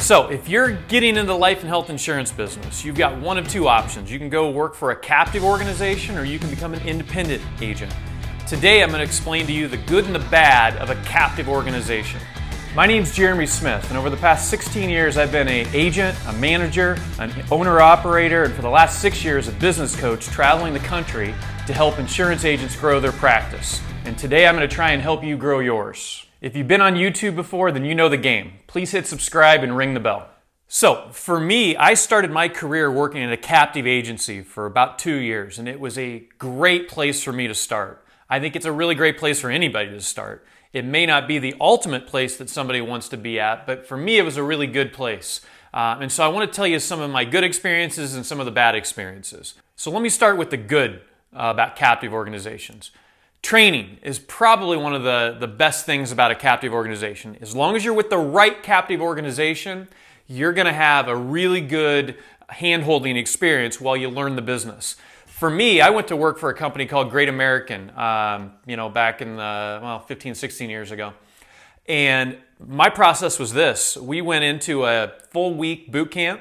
So if you're getting into the life and health insurance business, you've got one of two options. You can go work for a captive organization or you can become an independent agent. Today I'm going to explain to you the good and the bad of a captive organization. My name's Jeremy Smith, and over the past 16 years I've been an agent, a manager, an owner-operator, and for the last 6 years a business coach traveling the country to help insurance agents grow their practice. And today I'm going to try and help you grow yours. If you've been on YouTube before, then you know the game. Please hit subscribe and ring the bell. So, for me, I started my career working in a captive agency for about 2 years, and it was a great place for me to start. I think it's a really great place for anybody to start. It may not be the ultimate place that somebody wants to be at, but for me, it was a really good place. And so I want to tell you some of my good experiences and some of the bad experiences. So let me start with the good about captive organizations. Training is probably one of the best things about a captive organization. As long as you're with the right captive organization, you're going to have a really good hand-holding experience while you learn the business. For me, I went to work for a company called Great American, back in 15, 16 years ago. And my process was this. We went into a full week boot camp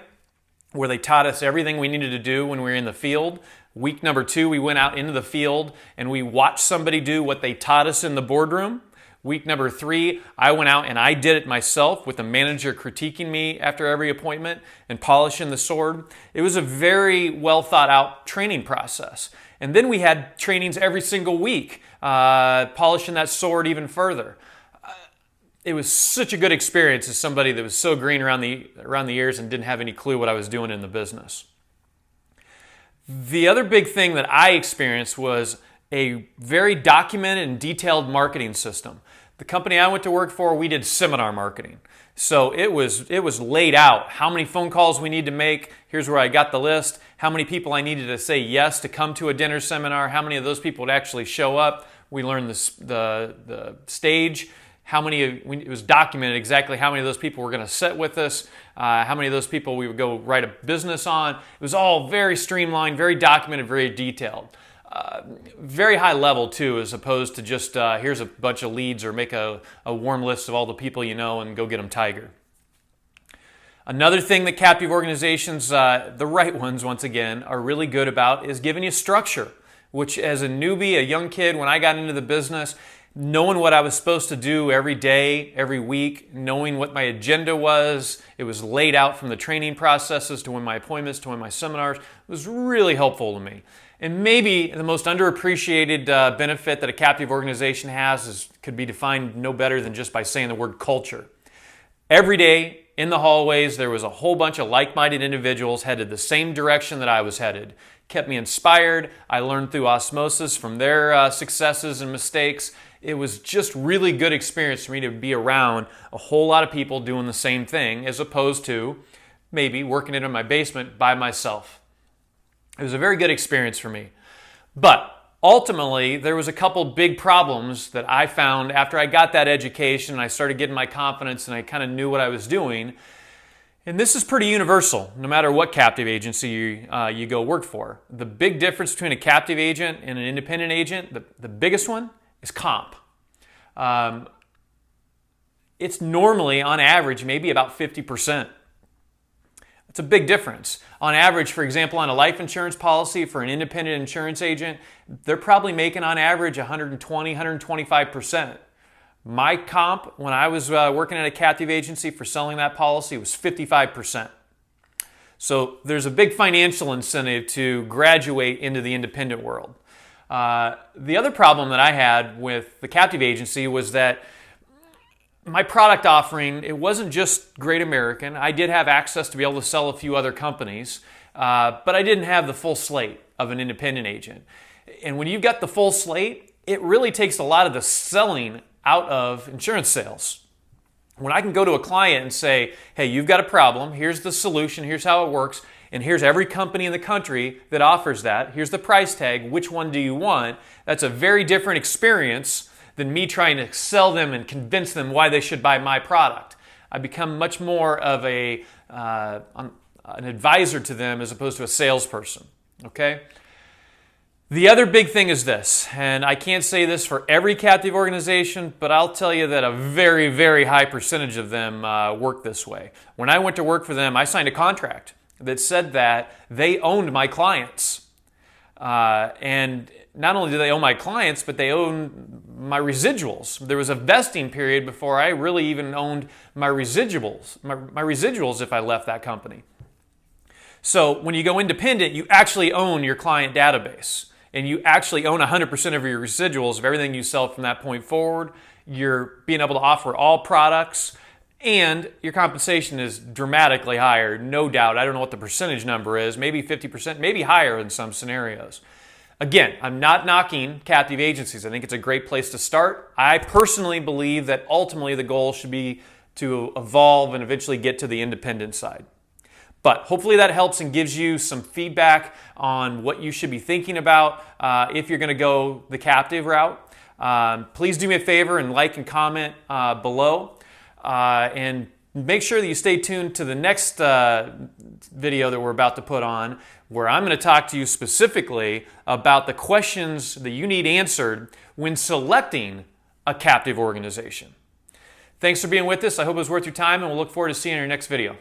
where they taught us everything we needed to do when we were in the field. Week number 2, we went out into the field and we watched somebody do what they taught us in the boardroom. Week number 3, I went out and I did it myself with the manager critiquing me after every appointment and polishing the sword. It was a very well thought out training process. And then we had trainings every single week, polishing that sword even further. It was such a good experience as somebody that was so green around the ears and didn't have any clue what I was doing in the business. The other big thing that I experienced was a very documented and detailed marketing system. The company I went to work for, we did seminar marketing. So it was laid out how many phone calls we need to make. Here's where I got the list. How many people I needed to say yes to come to a dinner seminar. How many of those people would actually show up. We learned the stage. It was documented exactly how many of those people were going to sit with us, how many of those people we would go write a business on. It was all very streamlined, very documented, very detailed. Very high level too, as opposed to just here's a bunch of leads or make a warm list of all the people you know and go get them tiger. Another thing that captive organizations, the right ones once again, are really good about is giving you structure, which as a newbie, a young kid, when I got into the business, knowing what I was supposed to do every day, every week, knowing what my agenda was, it was laid out from the training processes to when my appointments, to when my seminars, it was really helpful to me. And maybe the most underappreciated benefit that a captive organization has could be defined no better than just by saying the word culture. Every day in the hallways, there was a whole bunch of like-minded individuals headed the same direction that I was headed. Kept me inspired. I learned through osmosis from their successes and mistakes. It was just really good experience for me to be around a whole lot of people doing the same thing as opposed to maybe working it in my basement by myself. It was a very good experience for me. But ultimately, there was a couple big problems that I found after I got that education and I started getting my confidence and I kind of knew what I was doing. And this is pretty universal, no matter what captive agency you go work for. The big difference between a captive agent and an independent agent, the biggest one, is comp. It's normally, on average, maybe about 50%. It's a big difference. On average, for example, on a life insurance policy for an independent insurance agent, they're probably making on average 120, 125%. My comp, when I was working at a captive agency for selling that policy, was 55%. So there's a big financial incentive to graduate into the independent world. The other problem that I had with the captive agency was that my product offering, it wasn't just Great American. I did have access to be able to sell a few other companies, but I didn't have the full slate of an independent agent. And when you've got the full slate, it really takes a lot of the selling out of insurance sales. When I can go to a client and say, hey, you've got a problem, here's the solution, here's how it works, and here's every company in the country that offers that, here's the price tag, which one do you want? That's a very different experience than me trying to sell them and convince them why they should buy my product. I become much more of an advisor to them as opposed to a salesperson, okay? The other big thing is this, and I can't say this for every captive organization, but I'll tell you that a very, very high percentage of them work this way. When I went to work for them, I signed a contract that said that they owned my clients. And not only do they own my clients, but they own my residuals. There was a vesting period before I really even owned my residuals, my residuals if I left that company. So when you go independent, you actually own your client database. And you actually own 100% of your residuals of everything you sell from that point forward. You're being able to offer all products, and your compensation is dramatically higher, no doubt. I don't know what the percentage number is, maybe 50%, maybe higher in some scenarios. Again, I'm not knocking captive agencies. I think it's a great place to start. I personally believe that ultimately the goal should be to evolve and eventually get to the independent side. But hopefully that helps and gives you some feedback on what you should be thinking about if you're going to go the captive route. Please do me a favor and like and comment below. And make sure that you stay tuned to the next video that we're about to put on, where I'm going to talk to you specifically about the questions that you need answered when selecting a captive organization. Thanks for being with us. I hope it was worth your time, and we'll look forward to seeing you in your next video.